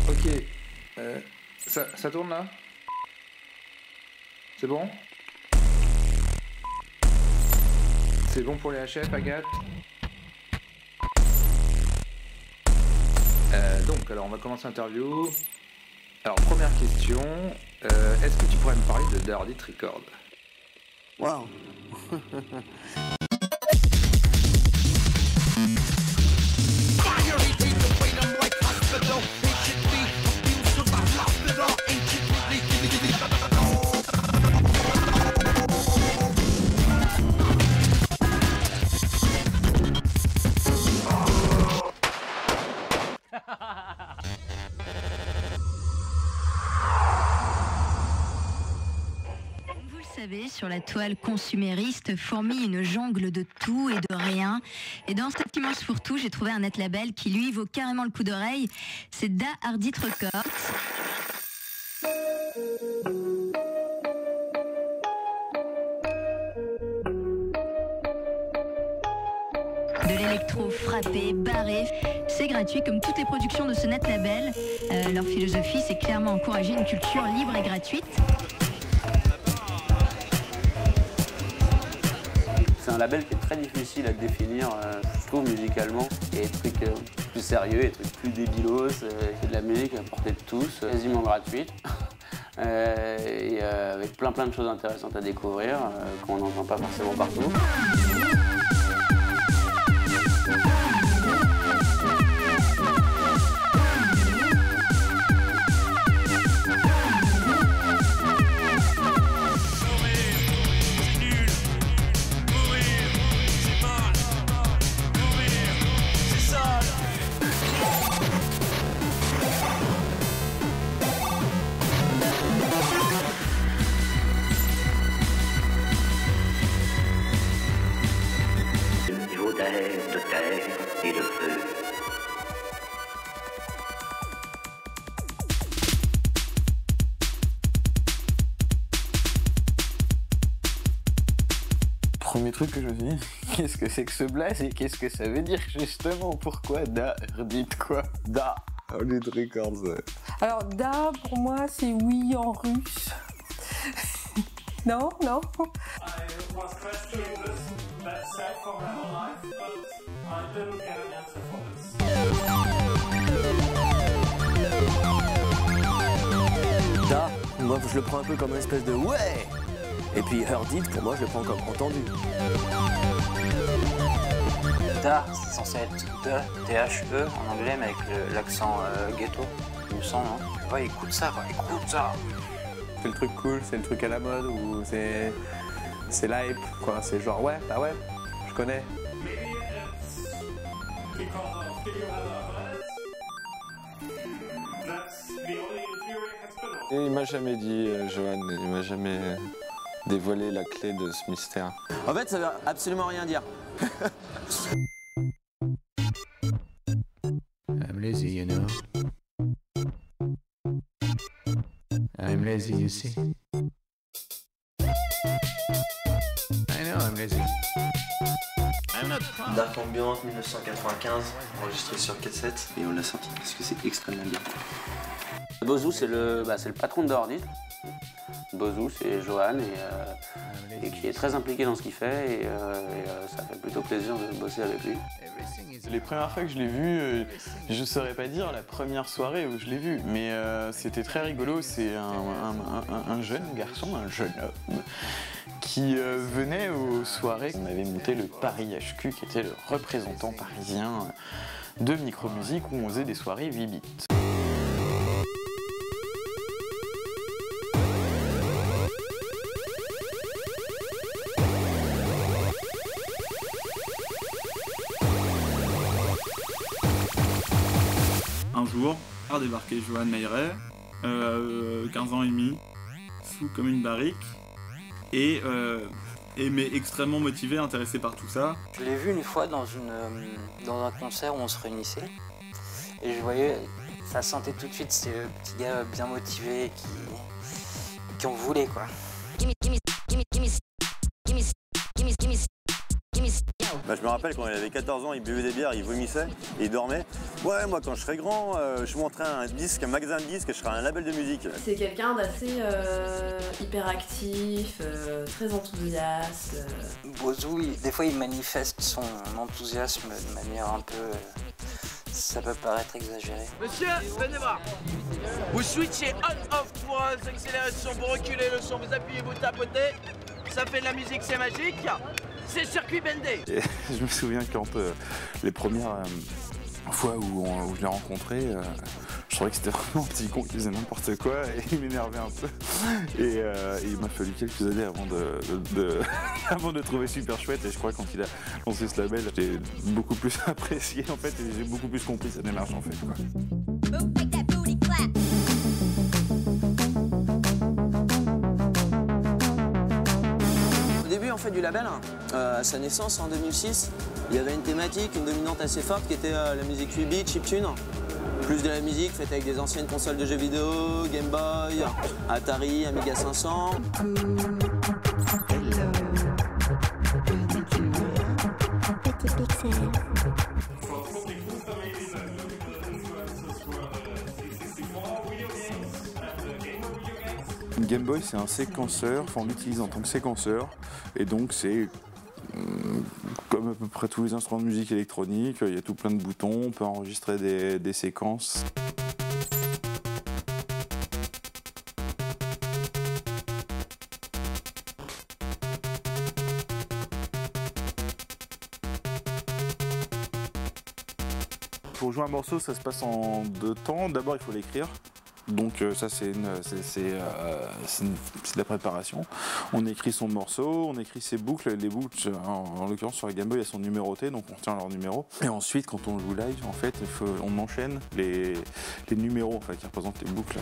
Ok. Ça tourne là? C'est bon? C'est bon pour les HF, Agathe? Donc, alors on va commencer l'interview. Alors, première question. Est-ce que tu pourrais me parler de Dirty Record? Wow. Sur la toile consumériste fourmille une jungle de tout et de rien. Et dans cet immense fourre-tout, j'ai trouvé un net label qui lui vaut carrément le coup d'oreille. C'est Da Hardit Records. De l'électro frappé, barré. C'est gratuit comme toutes les productions de ce net label. Leur philosophie, c'est clairement encourager une culture libre et gratuite. C'est un label qui est très difficile à définir, je trouve, musicalement. Il y a des trucs plus sérieux, des trucs plus débilos, c'est de la musique à portée de tous, quasiment gratuite. Et avec plein de choses intéressantes à découvrir, qu'on n'entend pas forcément partout. De terre et de feu. Premier truc que je me suis dit, qu'est-ce que c'est que ce blaze et qu'est-ce que ça veut dire justement? Pourquoi Da Hardit quoi? Da Hardit Records. Alors Da pour moi c'est oui en russe. Non. Da, moi je le prends un peu comme une espèce de ouais. Et puis Hardit, pour moi je le prends comme entendu. Da, c'est censé être de, T-H-E en anglais, mais avec l'accent ghetto, il me semble, non? Ouais, écoute ça, quoi, écoute ça. C'est le truc cool, c'est le truc à la mode ou c'est l'hype quoi, c'est genre ouais, bah ouais, je connais. Et il m'a jamais dit, Johan, il m'a jamais dévoilé la clé de ce mystère. En fait, ça veut absolument rien dire. I'm lazy, you know. I'm lazy, you see. I know I'm lazy. I'm not proud. Dark Ambient 1995, enregistré sur cassette, et on l'a sorti parce que c'est extrêmement bien. Bozou, c'est le patron de Da Hardit. Bozou, c'est Johan, et qui est très impliqué dans ce qu'il fait, et ça fait plutôt plaisir de bosser avec lui. Les premières fois que je l'ai vu, je saurais pas dire la première soirée où je l'ai vu, mais c'était très rigolo. C'est un jeune garçon, un jeune homme, qui venait aux soirées. On avait monté le Paris HQ, qui était le représentant parisien de micro-musique, où on faisait des soirées 8 bits. Un jour, a débarqué Johan Meyret, 15 ans et demi, fou comme une barrique, mais extrêmement motivé, intéressé par tout ça. Je l'ai vu une fois dans un concert où on se réunissait, et je voyais, ça sentait tout de suite ces petits gars bien motivés qui en voulaient quoi. Bah, je me me rappelle quand il avait 14 ans, il buvait des bières, il vomissait et il dormait. Ouais, moi quand je serai grand, je monterai un magasin de disques et je serai un label de musique. C'est quelqu'un d'assez hyperactif, très enthousiaste. Bozo, des fois il manifeste son enthousiasme de manière un peu... ça peut paraître exagéré. Monsieur, venez voir. Vous switchez on-off pour accélérer le son, vous reculez le son, vous appuyez, vous tapotez. Ça fait de la musique, c'est magique. C'est circuit bendé. Et je me souviens quand les premières fois où je l'ai rencontré, je trouvais que c'était vraiment un petit con qui faisait n'importe quoi et il m'énervait un peu. Et il m'a fallu quelques années avant de le trouver super chouette. Et je crois que quand il a lancé ce label, j'ai beaucoup plus apprécié en fait et j'ai beaucoup plus compris sa démarche en fait, quoi. Au début en fait du label, à sa naissance en 2006, il y avait une thématique, une dominante assez forte qui était la musique 8 bits, chiptune. Plus de la musique faite avec des anciennes consoles de jeux vidéo, Game Boy, Atari, Amiga 500. Une Game Boy, c'est un séquenceur, enfin on l'utilise en tant que séquenceur, et donc c'est comme à peu près tous les instruments de musique électronique, il y a tout plein de boutons, on peut enregistrer des séquences. Pour jouer un morceau, ça se passe en 2 temps. D'abord, il faut l'écrire. Donc ça, c'est de la préparation. On écrit son morceau, on écrit ses boucles. Les boucles, en l'occurrence sur la Game Boy, elles sont numérotées, donc on retient leur numéro. Et ensuite, quand on joue live, en fait, on enchaîne les numéros en fait, qui représentent les boucles.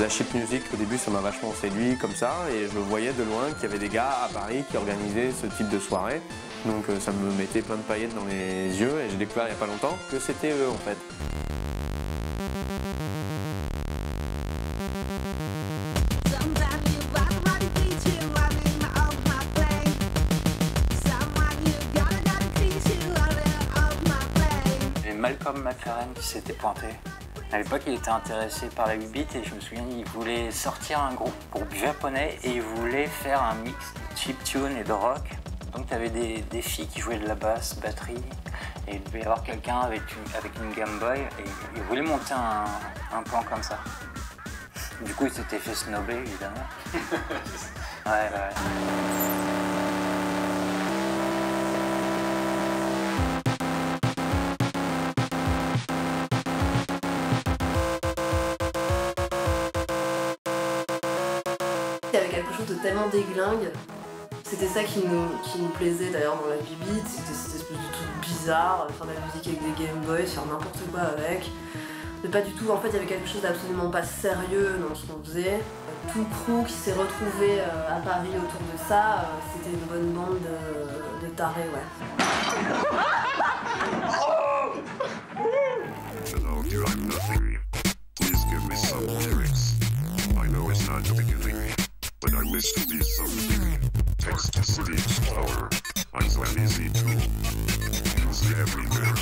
La chip music, au début, ça m'a vachement séduit comme ça, et je voyais de loin qu'il y avait des gars à Paris qui organisaient ce type de soirée. Donc ça me mettait plein de paillettes dans les yeux, et j'ai découvert il n'y a pas longtemps que c'était eux en fait. Et Malcolm McLaren qui s'était pointé. À l'époque, il était intéressé par la 8 bits et je me souviens, il voulait sortir un groupe japonais et il voulait faire un mix de chiptune et de rock. Donc il y avait des filles qui jouaient de la basse, batterie, et il devait y avoir quelqu'un avec une Game Boy et il voulait monter un plan comme ça. Du coup, il s'était fait snobber, évidemment. Ouais. Il y avait quelque chose de tellement déglingue. C'était ça qui nous plaisait d'ailleurs dans la 8 bits. C'était cette espèce de truc bizarre, faire de la musique avec des Game Boy, faire n'importe quoi avec. Mais pas du tout, en fait il y avait quelque chose d'absolument pas sérieux dans ce qu'on faisait. Tout le crew qui s'est retrouvé à Paris autour de ça, c'était une bonne bande de tarés, ouais. Hello, here I'm nothing. Please give me some lyrics. I know it's not the beginning, but I wish to be something. Text to speech power. I'm so easy to use everywhere.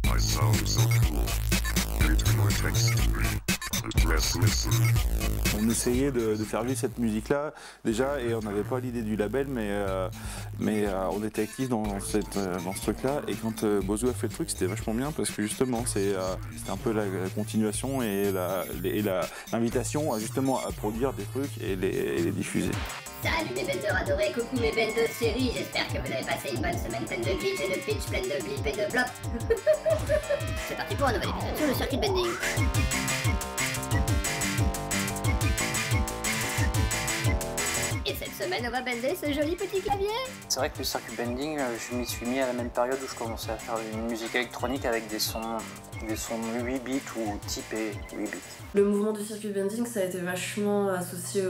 I sound so cool. Read more text to me. Press listen. On essayait de faire vivre cette musique-là déjà, et on n'avait pas l'idée du label, mais on était actifs dans ce truc-là. Et quand Bozo a fait le truc, c'était vachement bien parce que justement, c'était un peu la continuation et l'invitation justement à produire des trucs et les diffuser. Salut mes benders adorés, coucou mes benders série, j'espère que vous avez passé une bonne semaine pleine de glitch et de pitch, pleine de blip et de blop. C'est parti pour un nouvel épisode sur le circuit bending. Et cette semaine, on va bender ce joli petit clavier. C'est vrai que le circuit bending, je m'y suis mis à la même période où je commençais à faire une musique électronique avec des sons 8 bits ou typés 8 bits. Le mouvement du circuit bending, ça a été vachement associé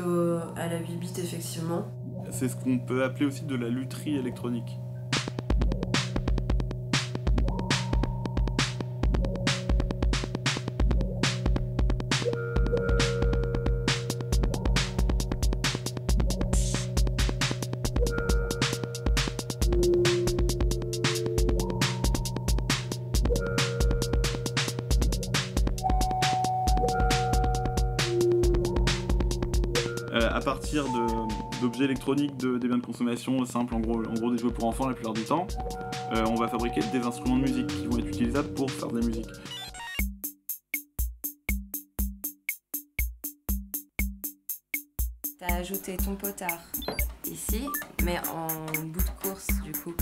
à la 8 bits, effectivement. C'est ce qu'on peut appeler aussi de la lutherie électronique. À partir d'objets électroniques, des biens de consommation simples, en gros des jouets pour enfants la plupart du temps, on va fabriquer des instruments de musique qui vont être utilisables pour faire de la musique. T'as ajouté ton potard ici, mais en bout de course, du coup,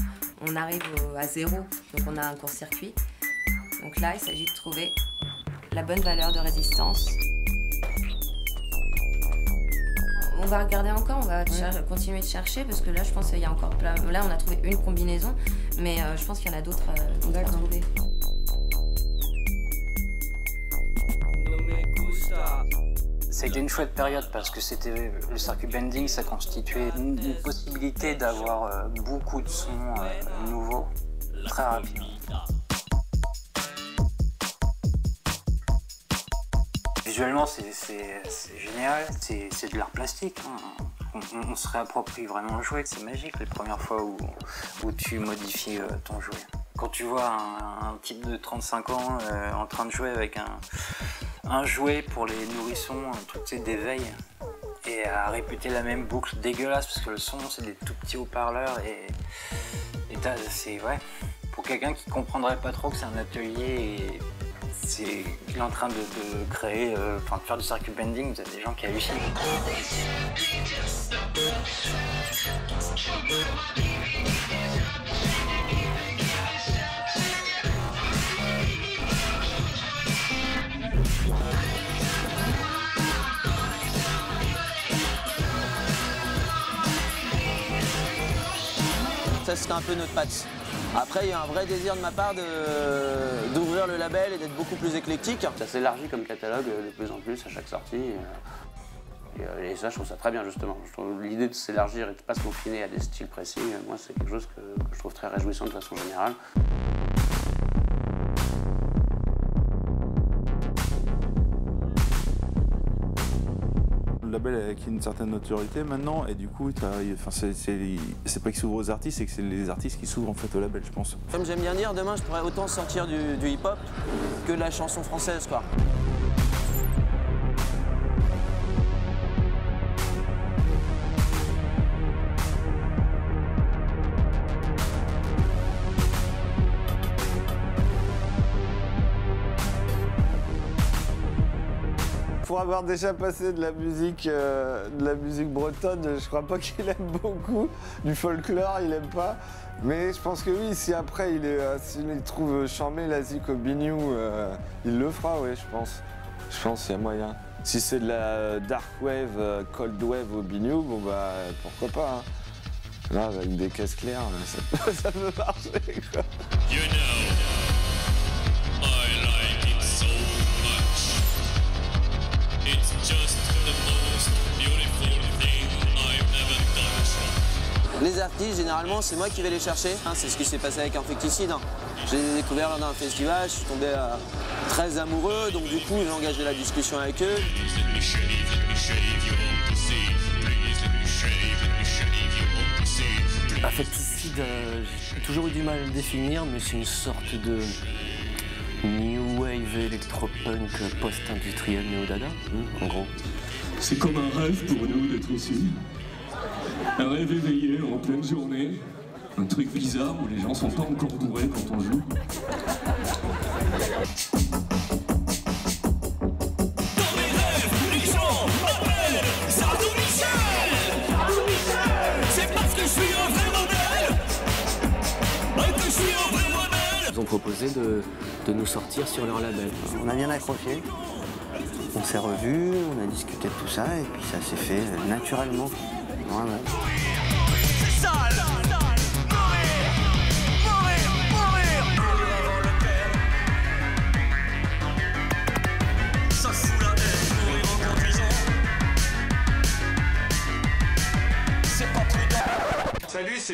on arrive à 0, donc on a un court-circuit. Donc là, il s'agit de trouver la bonne valeur de résistance. On va regarder encore, on va continuer de chercher parce que là je pense qu'il y a encore plein. Là on a trouvé une combinaison, mais je pense qu'il y en a d'autres à trouver. Ça a été une chouette période parce que c'était le circuit bending, ça constituait une possibilité d'avoir beaucoup de sons nouveaux très rapidement. Visuellement, c'est génial, c'est de l'art plastique. Hein. On se réapproprie vraiment le jouet, c'est magique les premières fois où tu modifies ton jouet. Quand tu vois un type de 35 ans en train de jouer avec un jouet pour les nourrissons, un truc d'éveil, et à répéter la même boucle dégueulasse parce que le son c'est des tout petits haut-parleurs et c'est ouais. Pour quelqu'un qui comprendrait pas trop que c'est un atelier et il est en train de créer, de faire du circuit bending, vous avez des gens qui hallucinent. Ça c'était un peu notre patte. Après, il y a un vrai désir de ma part d'ouvrir le label et d'être beaucoup plus éclectique. Ça s'élargit comme catalogue de plus en plus à chaque sortie. Et ça, je trouve ça très bien, justement. L'idée de s'élargir et de ne pas se confiner à des styles précis, moi, c'est quelque chose que je trouve très réjouissant de façon générale. Le label a acquis une certaine notoriété maintenant et du coup c'est pas qu'il s'ouvre aux artistes, c'est que c'est les artistes qui s'ouvrent en fait au label, je pense. Comme j'aime bien dire, demain je pourrais autant sortir du hip-hop que de la chanson française, quoi. Pour avoir déjà passé de la musique bretonne, je crois pas qu'il aime beaucoup. Du folklore, il aime pas. Mais je pense que oui, si après s'il trouve charmé la zik au Biniou, il le fera, oui, je pense. Je pense qu'il y a moyen. Si c'est de la dark wave, cold wave au Biniou, bon bah pourquoi pas. Hein. Là, avec des caisses claires, ça peut marcher, quoi. You know, I like it so much. It's just the most beautiful thing I've ever done. Les artistes, généralement, c'est moi qui vais les chercher. C'est ce qui s'est passé avec Infecticide. Je les ai découverts lors d'un festival, je suis tombé très amoureux, donc du coup, j'ai engagé la discussion avec eux. Infecticide, j'ai toujours eu du mal à le définir, mais c'est une sorte de new wave électropunk post-industriel néo-dada, en gros. C'est comme un rêve pour nous d'être ici. Un rêve éveillé en pleine journée. Un truc bizarre où les gens sont pas encore bourrés quand on joue. Dans mes rêves, les gens m'appellent Sardou Michel. C'est parce que je suis un vrai modèle que je suis un vrai modèle. Ils ont proposé de nous sortir sur leur label. On a bien accroché. On s'est revus, on a discuté de tout ça et puis ça s'est fait naturellement. Voilà. C'est sale. C'est pas trop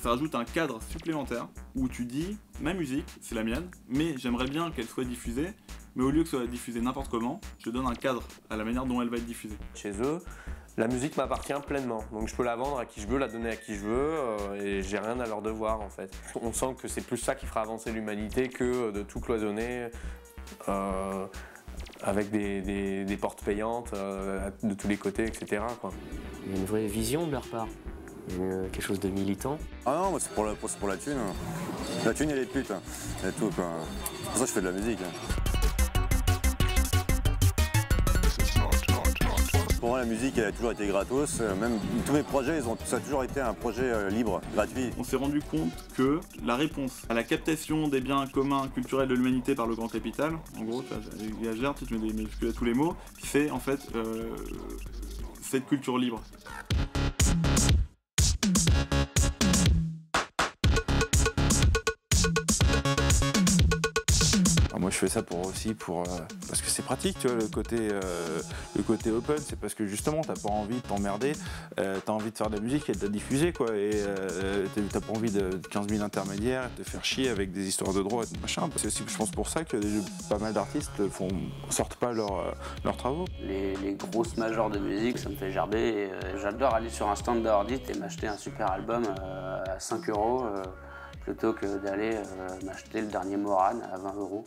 ça rajoute un cadre supplémentaire où tu dis ma musique, c'est la mienne, mais j'aimerais bien qu'elle soit diffusée, mais au lieu que ce soit diffusée n'importe comment, je donne un cadre à la manière dont elle va être diffusée. Chez eux, la musique m'appartient pleinement, donc je peux la vendre à qui je veux, la donner à qui je veux, et j'ai rien à leur devoir en fait. On sent que c'est plus ça qui fera avancer l'humanité que de tout cloisonner avec des portes payantes de tous les côtés, etc. quoi. Il y a une vraie vision de leur part, quelque chose de militant. Ah non, moi c'est pour la thune. La thune et les putes, c'est tout quoi. C'est pour ça que je fais de la musique. Pour moi, la musique, elle a toujours été gratos. Même tous mes projets, ça a toujours été un projet libre, gratuit. On s'est rendu compte que la réponse à la captation des biens communs culturels de l'humanité par le grand capital, en gros, il y a Gerd, tu mets des minuscules à tous les mots, c'est en fait cette culture libre. Moi je fais ça parce que c'est pratique, tu vois, le côté open, c'est parce que justement t'as pas envie de t'emmerder, t'as envie de faire de la musique et de la diffuser quoi, et t'as pas envie de 15 000 intermédiaires, de te faire chier avec des histoires de droits et de machin. C'est aussi je pense pour ça que pas mal d'artistes sortent pas leurs travaux. Les grosses majors de musique, ça me fait gerber et j'adore aller sur un stand de Hordit et m'acheter un super album à 5 € plutôt que d'aller m'acheter le dernier Moran à 20 €.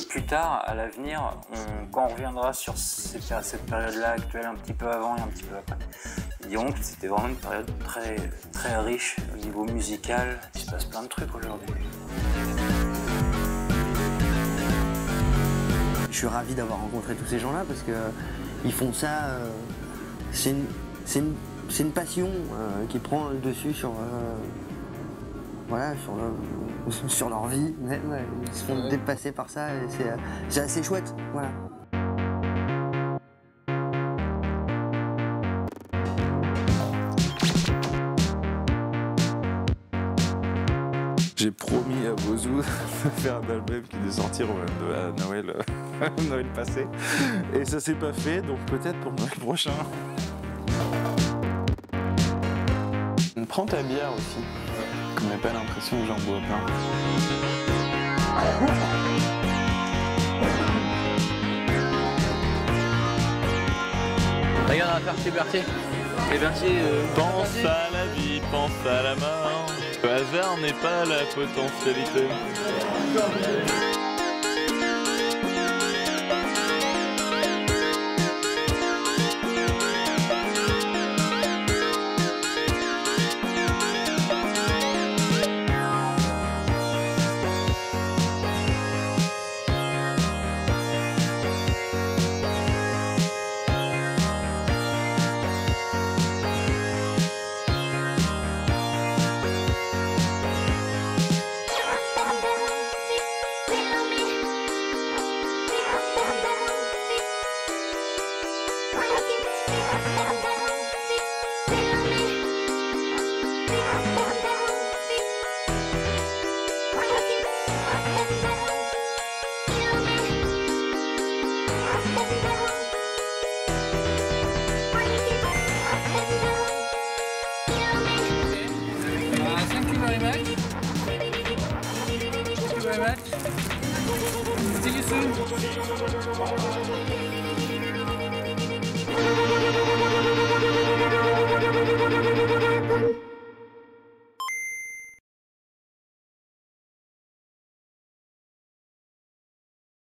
Plus tard, à l'avenir, quand on reviendra sur cette période-là actuelle, un petit peu avant et un petit peu après, diront que c'était vraiment une période très, très riche au niveau musical. Il se passe plein de trucs aujourd'hui. Je suis ravi d'avoir rencontré tous ces gens-là parce qu'ils font ça. C'est une passion qui prend le dessus sur leur vie. Ils se font dépasser par ça et c'est assez chouette. Voilà. J'ai promis à Bozou de faire un album qui devait sortir à Noël, Noël passé. Et ça s'est pas fait, donc peut-être pour Noël prochain. Prends ta bière aussi. On n'a pas l'impression que j'en bois plein. Regarde, on va faire chez Berthier. Et Berthier, pense à la vie, pense à la mort. Le hasard n'est pas la potentialité. See you soon.